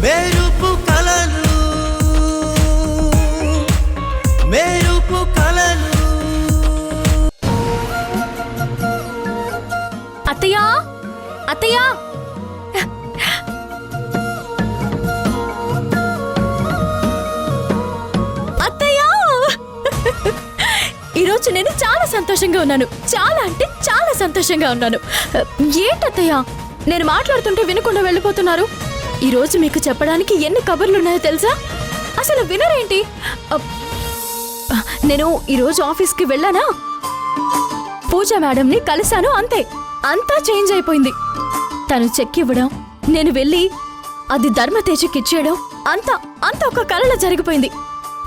మెరుపు కలలు మెరుపు కలలు. అత్తయ్యా అత్తయ్యా, అత్తయ్యా, ఈరోజు నేను చాలా సంతోషంగా ఉన్నాను. చాలా అంటే చాలా సంతోషంగా ఉన్నాను. ఏంటత్తయ్యా నేను మాట్లాడుతుంటే వినకుండా వెళ్ళిపోతున్నారు? ఈరోజు మీకు చెప్పడానికి ఎన్ని కబుర్లున్నాయో తెలుసా? అసలు వినరేంటి? నేను ఈరోజు ఆఫీస్కి వెళ్ళానా, పూజ మేడంని కలిశాను, అంతే. అంతా చేంజ్ అయిపోయింది. తను చెక్ ఇవ్వడం, నేను వెళ్ళి అది ధర్మతేజకి ఇచ్చేయడం, అంతా అంతా ఒక కలలో జరిగిపోయింది.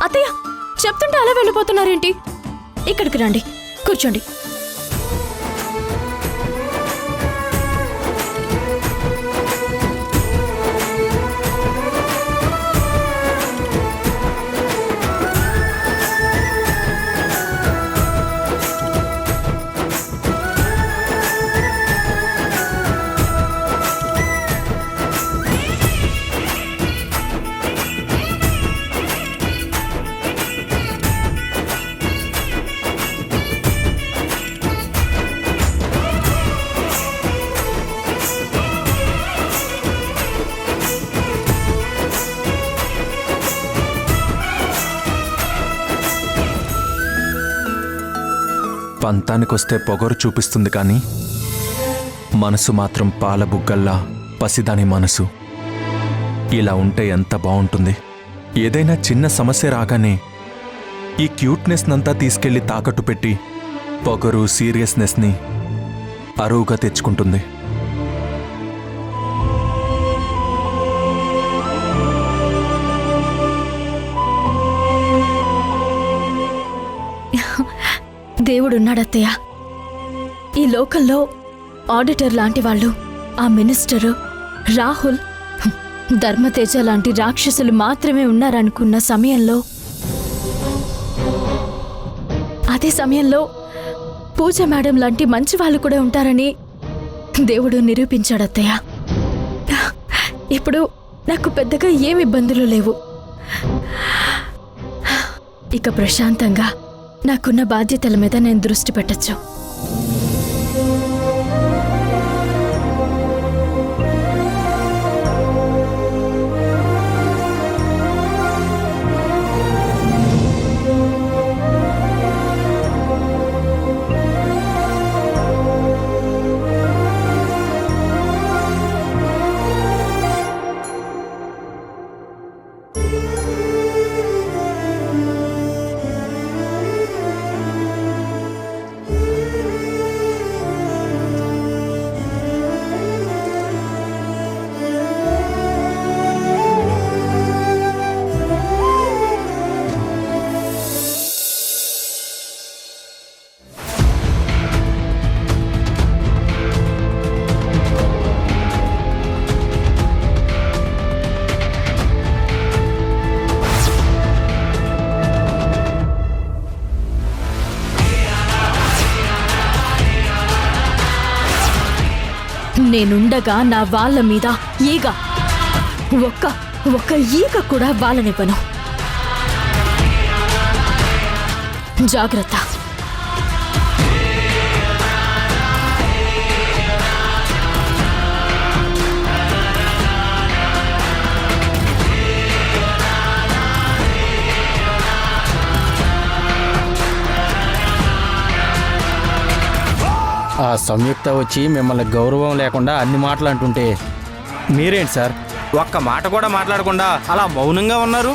అత్తయ్య చెప్తుంటే అలా వెళ్ళిపోతున్నారేంటి? ఇక్కడికి రండి, కూర్చోండి. పంతానికొస్తే పొగరు చూపిస్తుంది కానీ మనసు మాత్రం పాల బుగ్గల్లా పసిదాని మనసు. ఇలా ఉంటే ఎంత బాగుంటుంది. ఏదైనా చిన్న సమస్య రాగానే ఈ క్యూట్నెస్నంతా తీసుకెళ్లి తాకట్టు పెట్టి పొగరు సీరియస్నెస్ని అరువుగా తెచ్చుకుంటుంది. దేవుడున్నాడత్తయ్య. ఈ లోకల్లో ఆడిటర్ లాంటి వాళ్ళు, ఆ మినిస్టరు, రాహుల్, ధర్మతేజ లాంటి రాక్షసులు మాత్రమే ఉన్నారనుకున్న సమయంలో, అదే సమయంలో పూజ మేడం లాంటి మంచి వాళ్ళు కూడా ఉంటారని దేవుడు నిరూపించాడత్తయ్య. ఇప్పుడు నాకు పెద్దగా ఏమి ఇబ్బందులు లేవు. ఇక ప్రశాంతంగా నాకున్న బాధ్యతల మీద నేను దృష్టి పెట్టచ్చు. నేనుండగా నా వాళ్ళ మీద ఈగ, ఒక్క ఈగ కూడా వాళ్ళనివ్వను. జాగ్రత్త. ఆ సంయుక్త వచ్చి మిమ్మల్ని గౌరవం లేకుండా అన్ని మాటలు అంటుంటే మీరేంటి సార్ ఒక్క మాట కూడా మాట్లాడకుండా అలా మౌనంగా ఉన్నారు?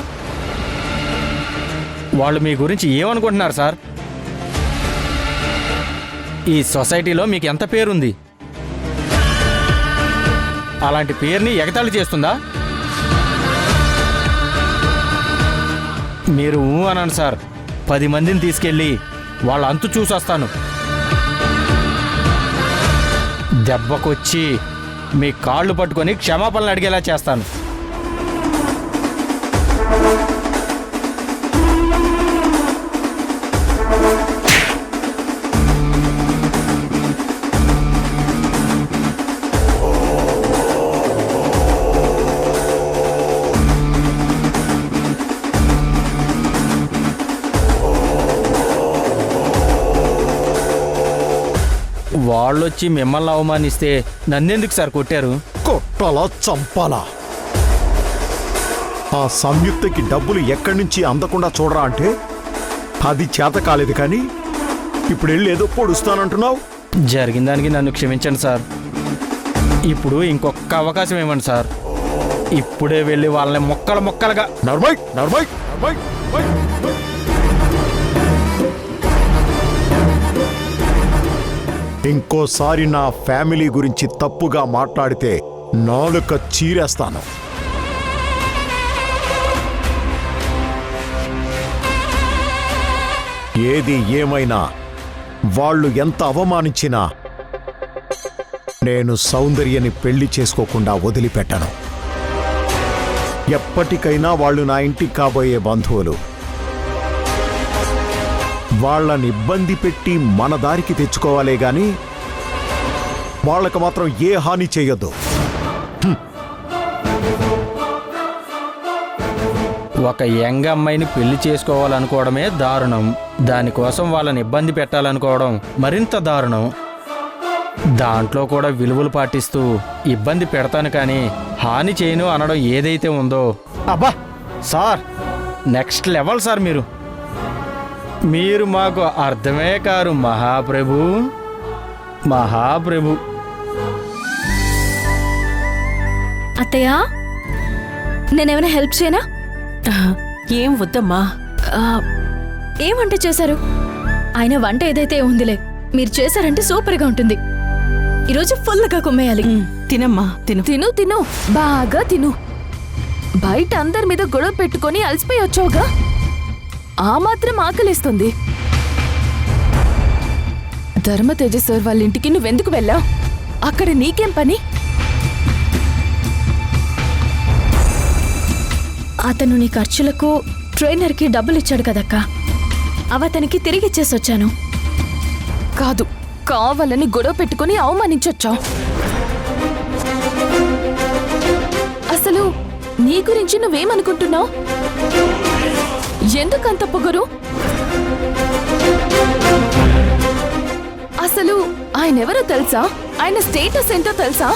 వాళ్ళు మీ గురించి ఏమనుకుంటున్నారు సార్? ఈ సొసైటీలో మీకు ఎంత పేరుంది? అలాంటి పేరుని ఎగతాళి చేస్తుందా? మీరు అనండి సార్, 10 మందిని తీసుకెళ్ళి వాళ్ళ అంతు చూసొస్తాను. దెబ్బకొచ్చి మీ కాళ్ళు పట్టుకొని క్షమాపణలు అడిగేలా చేస్తాను. వాళ్ళొచ్చి మిమ్మల్ని అవమానిస్తే నన్నెందుకు సార్ కొట్టారు? కొట్టాలా చంపాలా? ఆ సంయుక్తకి డబ్బులు ఎక్కడి నుంచి అందకుండా చూడరా అంటే అది చేత కాలేదు, కానీ ఇప్పుడు వెళ్ళి ఏదో పొడుస్తానంటున్నావు. జరిగిన దానికి నన్ను క్షమించండి సార్. ఇప్పుడు ఇంకొక అవకాశం ఇవ్వండి సార్. ఇప్పుడే వెళ్ళి వాళ్ళని మొక్కలుగా నర్మయ్ నర్మయ్ నర్మయ్ నర్మయ్. ఇంకోసారి నా ఫ్యామిలీ గురించి తప్పుగా మాట్లాడితే నాలుక చీరేస్తాను. ఏది ఏమైనా వాళ్ళు ఎంత అవమానించినా నేను సౌందర్యని పెళ్లి చేసుకోకుండా వదిలిపెట్టను. ఎప్పటికైనా వాళ్ళు నా ఇంటికి కాబోయే బంధువులు. వాళ్ళని ఇబ్బంది పెట్టి మన దారికి తెచ్చుకోవాలే గాని వాళ్ళకు మాత్రం ఏ హాని చేయొద్దు. ఒక యంగ్ అమ్మాయిని పెళ్లి చేసుకోవాలనుకోవడమే దారుణం. దానికోసం వాళ్ళని ఇబ్బంది పెట్టాలనుకోవడం మరింత దారుణం. దాంట్లో కూడా విలువలు పాటిస్తూ ఇబ్బంది పెడతాను కానీ హాని చేయను అనడం ఏదైతే ఉందో, అబ్బా సార్, నెక్స్ట్ లెవెల్ సార్. మీరు మాకు అర్థమే కారు మహాప్రభు. అత్తయ్య, నేనేమైనా హెల్ప్ చేయనా? ఏం వద్దమ్మా. ఏం వంట చేశారు? ఆయన వంట ఏదైతే ఉందిలే, మీరు చేశారంటే సూపర్గా ఉంటుంది. ఈరోజు ఫుల్గా కుమ్మేయాలి. తినమ్మా, తిను. తిను తిను, బాగా తిను. బయట అందరి మీద గొడవ పెట్టుకొని అలసిపోయి వచ్చావుగా, ఆ మాత్రం ఆకలిస్తుంది. ధర్మతేజ సార్ వాళ్ళ ఇంటికి నువ్వెందుకు వెళ్ళావు? అక్కడ నీకేం పని? అతను నీ ఖర్చులకు ట్రైనర్కి డబ్బులు ఇచ్చాడు కదక్కా, అవతనికి తిరిగిచ్చేసొచ్చాను. కాదు, కావాలని గొడవ పెట్టుకుని అవమానించొచ్చావు. అసలు నీ గురించి నువ్వేమనుకుంటున్నావు? ఎందుకంత పొగరు? అసలు ఆయన ఎవరో తెలుసా? ఆయన స్టేటస్ ఏంటో తెలుసా?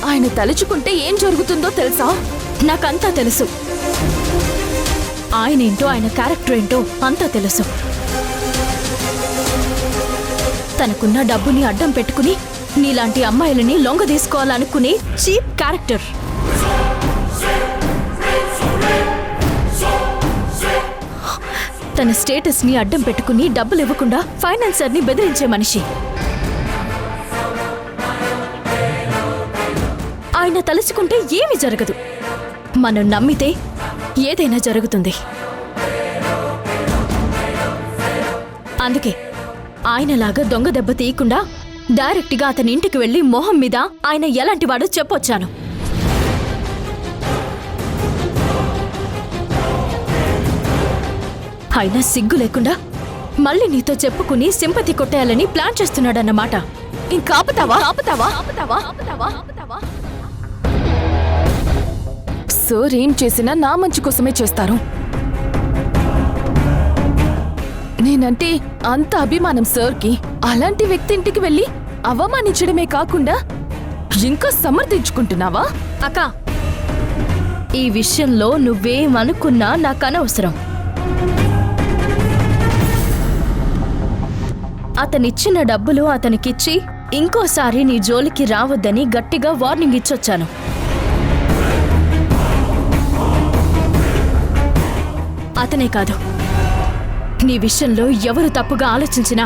ఆయన తలుచుకుంటే ఏం జరుగుతుందో తెలుసా? నాకంతా తెలుసు. ఆయనేంటో, ఆయన క్యారెక్టర్ ఏంటో అంతా తెలుసు. తనకున్న డబ్బుని అడ్డం పెట్టుకుని నీలాంటి అమ్మాయిలని లొంగ తీసుకోవాలనుకునే చీప్ క్యారెక్టర్. తన స్టేటస్ ని అడ్డం పెట్టుకుని డబ్బులు ఇవ్వకుండా ఫైనాన్సర్ ని బెదిరించే మనిషి. ఆయన తలుచుకుంటే ఏమీ జరగదు. మనం నమ్మితే ఏదైనా జరుగుతుంది. అందుకే ఆయనలాగా దొంగ దెబ్బ తీయకుండా డైరెక్ట్గా అతని ఇంటికి వెళ్లి మొహం మీద ఆయన ఎలాంటి వాడో చెప్పొచ్చాను. అయినా సిగ్గు లేకుండా మళ్ళీ నీతో చెప్పుకుని సింపతి కొట్టేయాలని ప్లాన్ చేస్తున్నాడన్నమాట. ఇంకా ఆపుతావా? సార్ ఏం చేసినా నా మంచి కోసమే చేస్తారు. నేనంటే అంత అభిమానం సార్కి. అలాంటి వ్యక్తి ఇంటికి వెళ్ళి అవమానించడమే కాకుండా ఇంకా సమర్థించుకుంటున్నావా? అక్క, ఈ విషయంలో నువ్వేమనుకున్నా నాకు అనవసరం. అతనిచ్చిన డబ్బులు అతనికిచ్చి ఇంకోసారి నీ జోలికి రావద్దని గట్టిగా వార్నింగ్ ఇచ్చొచ్చాను. అతనే కాదు, నీ విషయంలో ఎవరు తప్పుగా ఆలోచించినా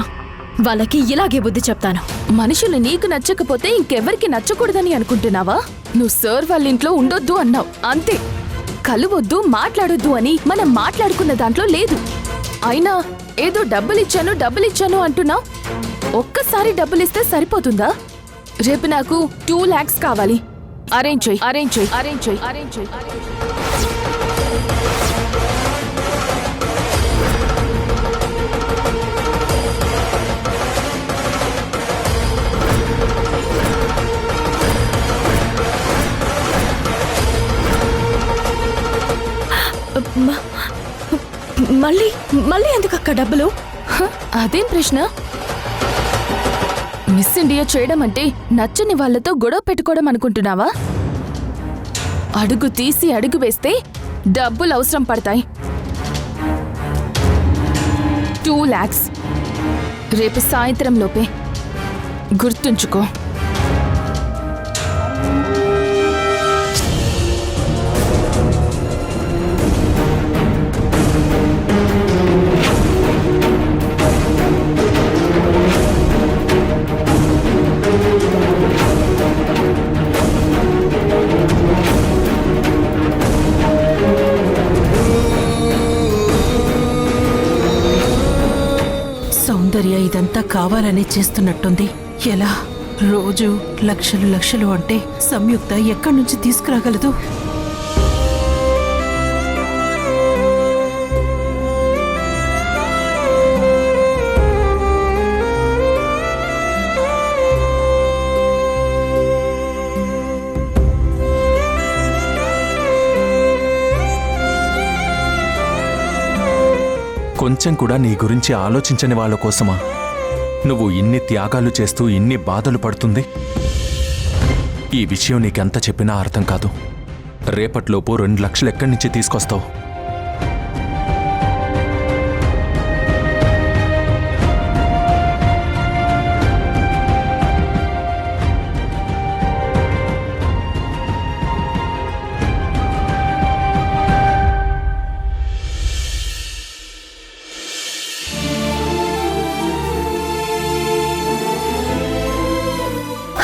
వాళ్ళకి ఇలాగే బుద్ధి చెప్తాను. మనుషులు నీకు నచ్చకపోతే ఇంకెవరికి నచ్చకూడదని అనుకుంటున్నావా? నువ్వు సార్ వాళ్ళ ఇంట్లో ఉండొద్దు అన్నావు, అంతే. కలవొద్దు, మాట్లాడొద్దు అని మనం మాట్లాడుకున్న దాంట్లో లేదు. అయినా ఏదో డబ్బులిచ్చాను అంటున్నావు. ఒక్కసారి డబ్బులిస్తే సరిపోతుందా? రేపు నాకు 2 lakhs కావాలి. అరేంజ్ చెయ్. మళ్ళీ మళ్ళీ ఎందుకక్క డబ్బులు? అదేం ప్రశ్న? మిస్ ఇండియా చేయడం అంటే నచ్చని వాళ్ళతో గొడవ పెట్టుకోవడం అనుకుంటున్నావా? అడుగు తీసి అడుగు వేస్తే డబ్బులు అవసరం పడతాయి. 2 lakhs రేపు సాయంత్రం లోపే గుర్తుంచుకో. సౌందర్య ఇదంతా కావాలనే చేస్తున్నట్టుంది. ఎలా? రోజు లక్షలు లక్షలు అంటే సంయుక్త ఎక్కడి నుంచి తీసుకురాగలదు? కొంచెం కూడా నీ గురించి ఆలోచించని వాళ్ళ కోసమా నువ్వు ఇన్ని త్యాగాలు చేస్తూ ఇన్ని బాధలు పడుతుంది? ఈ విషయం నీకెంత చెప్పినా అర్థం కాదు. రేపట్లోపు 2 లక్షలు ఎక్కడి నుంచి తీసుకొస్తావు?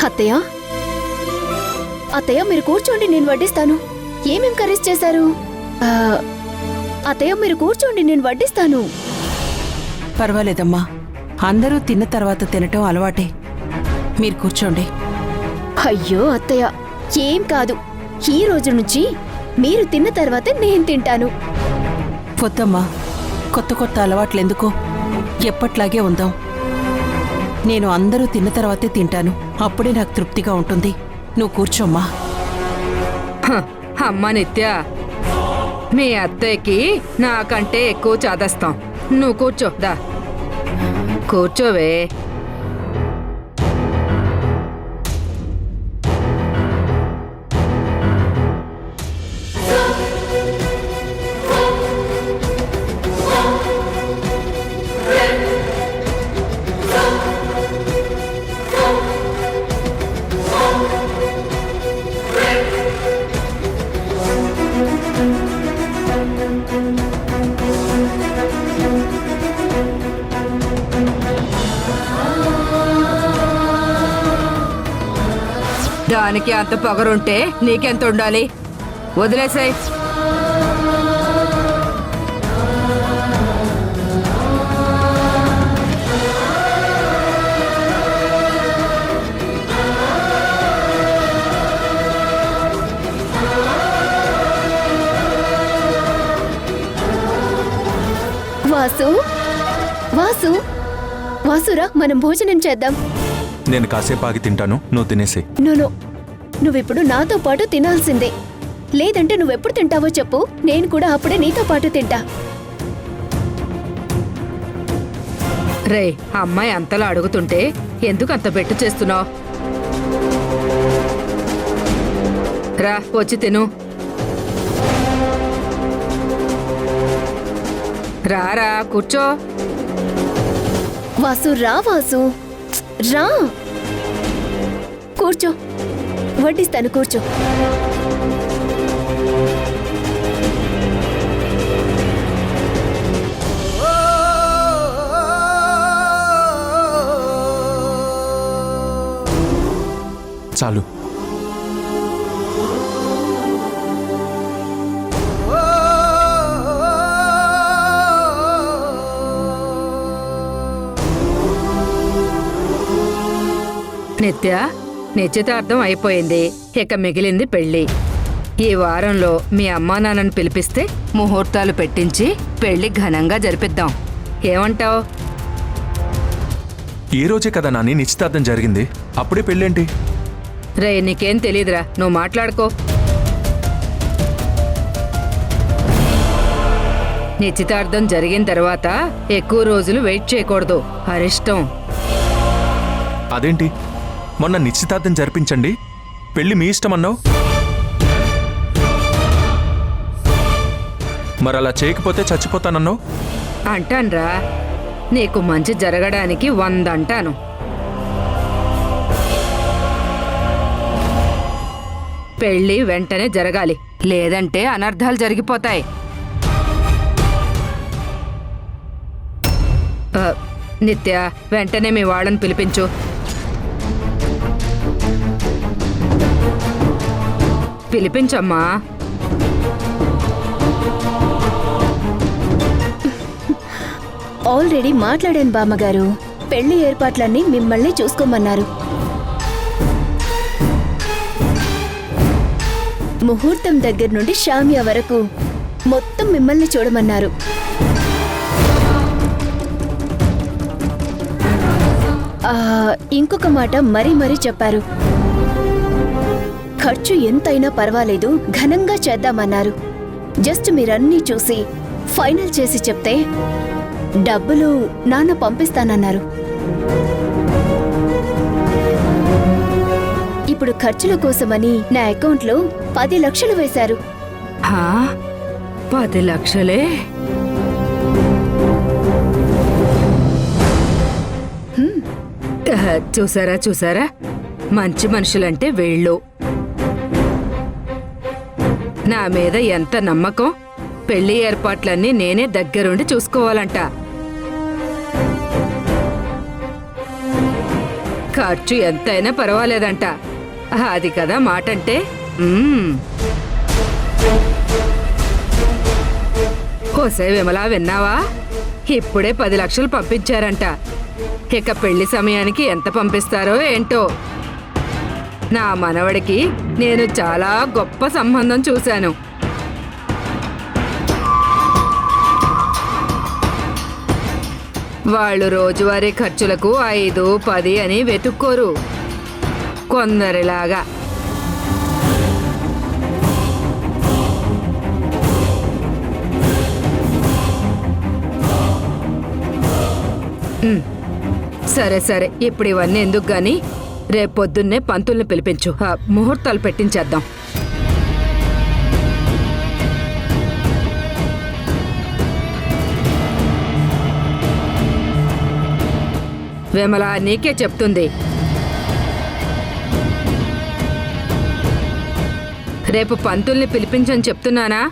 అత్తయ్య, అత్తయ్య మీరు కూర్చోండి, నేను వడ్డిస్తాను. ఏమేం కర్రీస్ చేశారు? అత్తయ్య మీరు కూర్చోండి, నేను వడ్డిస్తాను. పర్వాలేదమ్మా, అందరూ తిన్న తర్వాత తినటం అలవాటే. మీరు కూర్చోండి. అయ్యో అత్తయ్య, ఏం కాదు. ఈ రోజు నుంచి మీరు తిన్న తర్వాత నేను తింటాను. వద్దమ్మా, కొత్త కొత్త అలవాట్లెందుకు? ఎప్పట్లాగే ఉందాం. నేను అందరూ తిన్న తర్వాతే తింటాను. అప్పుడే నాకు తృప్తిగా ఉంటుంది. నువ్వు కూర్చోమ్మా. అమ్మ నిత్య, మీ అత్తయ్యకి నాకంటే ఎక్కువ చాదస్తాం. నువ్వు కూర్చో, దా కూర్చోవే. దానికి అంత పొగరుంటే నీకెంత ఉండాలి? వదిలేసాయి. వాసు, వాసు, వాసురా, మనం భోజనం చేద్దాం. నేను కాసేపు ఆగి తింటాను, నువ్వు తినేసే. నో, నువ్విప్పుడు నాతో పాటు తినాల్సిందే. లేదంటే నువ్వెప్పుడు తింటావో చెప్పు, నేను కూడా అప్పుడే నీతో పాటు తింటా. రే, అమ్మాయి అంతలా అడుగుతుంటే ఎందుకు అంత బెట్టు చేస్తున్నావు? రా, వచ్చి తిను. రారా, కూర్చో. వాసు రా, వాసు రా, కూర్చో, వడ్డిస్తాను, కూర్చో. చాలు. నిత్య, నిశ్చితార్థం అయిపోయింది. ఇక మిగిలింది పెళ్లి. ఈ వారంలో మీ అమ్మా నాన్నని పిలిపిస్తే ముహూర్తాలు పెట్టించి పెళ్లి ఘనంగా జరిపిద్దాం. ఏమంటావ్? ఈ రోజే కదా నాని నిశ్చితార్థం జరిగింది, అప్పుడే పెళ్ళేంటి? రే, నీకేం తెలీదురా, నువ్వు మాట్లాడుకో. నిశ్చితార్థం జరిగిన తర్వాత ఎక్కువ రోజులు వెయిట్ చేయకూడదు. అరిష్టం. అదేంటి మొన్న నిశ్చితార్థం జరిపించండి, పెళ్లి మీ ఇష్టం అన్నావు. మరలా చేయకపోతే చచ్చిపోతానన్నావు. అంటాన్రా, నీకు మంచి జరగడానికి 100 అంటాను. పెళ్లి వెంటనే జరగాలి, లేదంటే అనర్థాలు జరిగిపోతాయి. నిత్య, వెంటనే మీ వాళ్ళని పిలిపించు. పిలిపించమ్మా. ఆల్రెడీ మాట్లాడాను బామ్మగారు. పెళ్లి ఏర్పాట్లన్నీ మిమ్మల్ని చూసుకోమన్నారు. ముహూర్తం దగ్గర నుండి షామియా వరకు మొత్తం మిమ్మల్ని చూడమన్నారు. ఇంకొక మాట మరీ చెప్పారు. ఖర్చు ఎంతైనా పర్వాలేదు, ఘనంగా చేద్దామన్నారు. జస్ట్ మీరన్నీ చూసి ఫైనల్ చేసి చెప్తే డబ్బులు నాన్న పంపిస్తానన్నారు. ఇప్పుడు ఖర్చుల కోసమని నా అకౌంట్లో 10 లక్షలు వేశారు. 10 లక్షలే? చూసారా, మంచి మనుషులంటే వీళ్ళు. నా మీద ఎంత నమ్మకం. పెళ్లి ఏర్పాట్లన్నీ నేనే దగ్గరుండి చూసుకోవాలంట. ఖర్చు ఎంతైనా పర్వాలేదంట. అది కదా మాటంటే. ఓసే విమలా, విన్నావా? ఇప్పుడే 10 లక్షలు పంపించారంట. ఇక పెళ్లి సమయానికి ఎంత పంపిస్తారో ఏంటో. నా మనవడికి నేను చాలా గొప్ప సంబంధం చూశాను. వాళ్ళు రోజువారీ ఖర్చులకు 5, 10 అని వెతుక్కోరు కొందరిలాగా. సరే, ఇప్పుడు ఇవన్నీ ఎందుకు గాని రేపొద్దున్నే పంతుల్ని పిలిపించు. ముహూర్తాలు పెట్టించేద్దాం. విమల నీకే చెప్తుంది. రేపు పంతుల్ని పిలిపించని చెప్తున్నానా?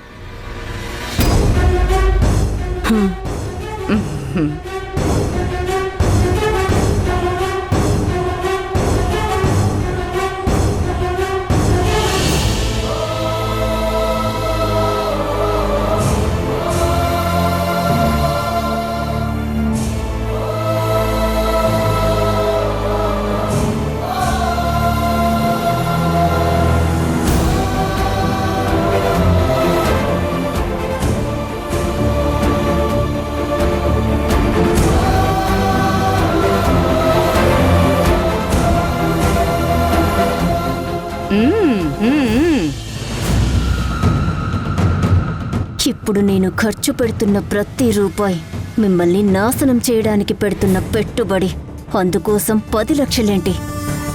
ఇప్పుడు నేను ఖర్చు పెడుతున్న ప్రతి రూపాయి మిమ్మల్ని నాశనం చేయడానికి పెడుతున్న పెట్టుబడి. అందుకోసం 10 లక్షలేంటి,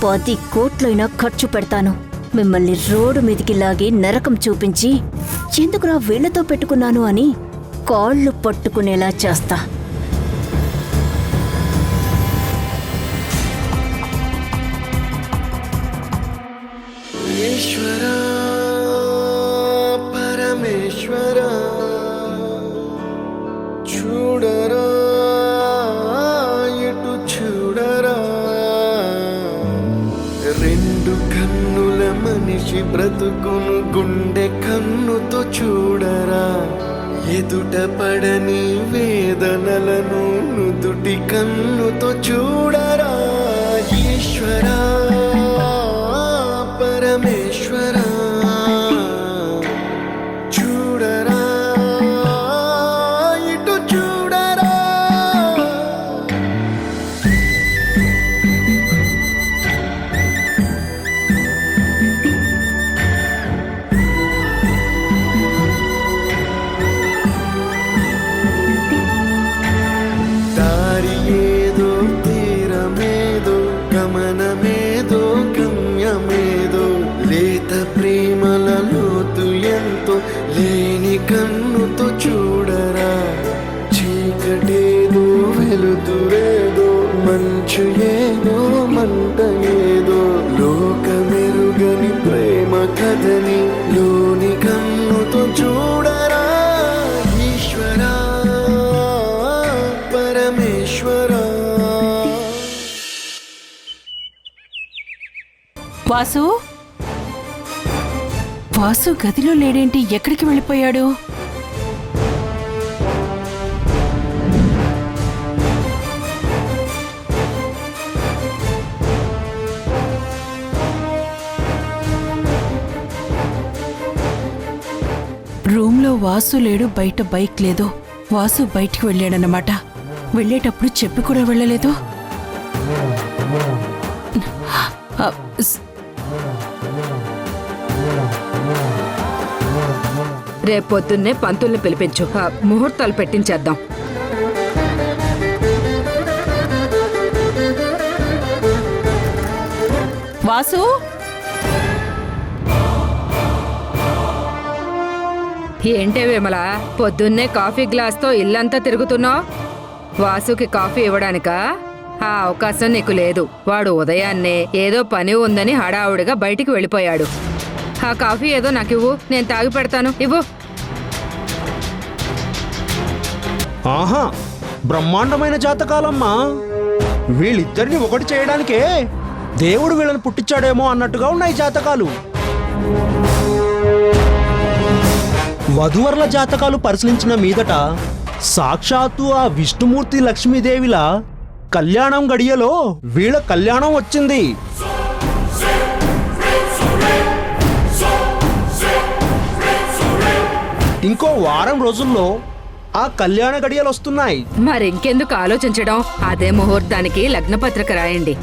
10 కోట్లైనా ఖర్చు పెడతాను. మిమ్మల్ని రోడ్డు మీదికి లాగి నరకం చూపించి ఎందుకురా వీళ్లతో పెట్టుకున్నాను అని కాళ్ళు పట్టుకునేలా చేస్తా. ఈశ్వరా పరమేశ్వరా చూడరా ఇటు చూడరా, 2 కన్నుల మనిషి బ్రతుకును గుండె కన్నుతో చూడరా, ఎదుట పడని వేదనలను నుదుటి కన్నుతో చూడరా. ఈశ్వరా పరమేశ్వరా చూడరా ఇటు చూడరా. కన్నుతో చూడరా, చీకటేదో వెలుతురేదో, మంచు ఏదో మంట ఏదో, లోకమెరుగని ప్రేమ కథని లోని కన్నుతో చూడరా. ఈశ్వరా పరమేశ్వరా. వాసు వాసు గదిలో లేడేంటి? ఎక్కడికి వెళ్ళిపోయాడు? రూమ్లో వాసు లేడు, బయట బైక్ లేదు. వాసు బయటికి వెళ్ళాడన్నమాట. వెళ్ళేటప్పుడు చెప్పి కూడా వెళ్ళలేదు. ఆ, స్- రేపొద్దున్నే పంతుల్ని పిలిపించు, ముహూర్తాలు పెట్టించేద్దాం. వాసు ఏంటే విమల, పొద్దున్నే కాఫీ గ్లాస్తో ఇల్లంతా తిరుగుతున్నావు? వాసుకి కాఫీ ఇవ్వడానికా? ఆ అవకాశం నీకు లేదు. వాడు ఉదయాన్నే ఏదో పని ఉందని హడావుడిగా బయటికి వెళ్ళిపోయాడు. ఆ కాఫీ ఏదో నాకివ్వు, నేను తాగి పెడతాను. ఇవ్వు. ఆహా, బ్రహ్మాండమైన జాతకాలమ్మా. వీళ్ళిద్దరిని ఒకటి చేయడానికే దేవుడు వీళ్ళని పుట్టించాడేమో అన్నట్టుగా ఉన్నాయి జాతకాలు. వధువరుల జాతకాలు పరిశీలించిన మీదట సాక్షాత్తు ఆ విష్ణుమూర్తి లక్ష్మీదేవిలా కళ్యాణం గడియలో వీళ్ళ కళ్యాణం వచ్చింది. ఇంకో వారం రోజుల్లో ఆ కళ్యాణ గడియలు వస్తున్నాయి. మరింకెందుకు ఆలోచించడం? అదే ముహూర్తానికి లగ్నపత్రిక రాయండి.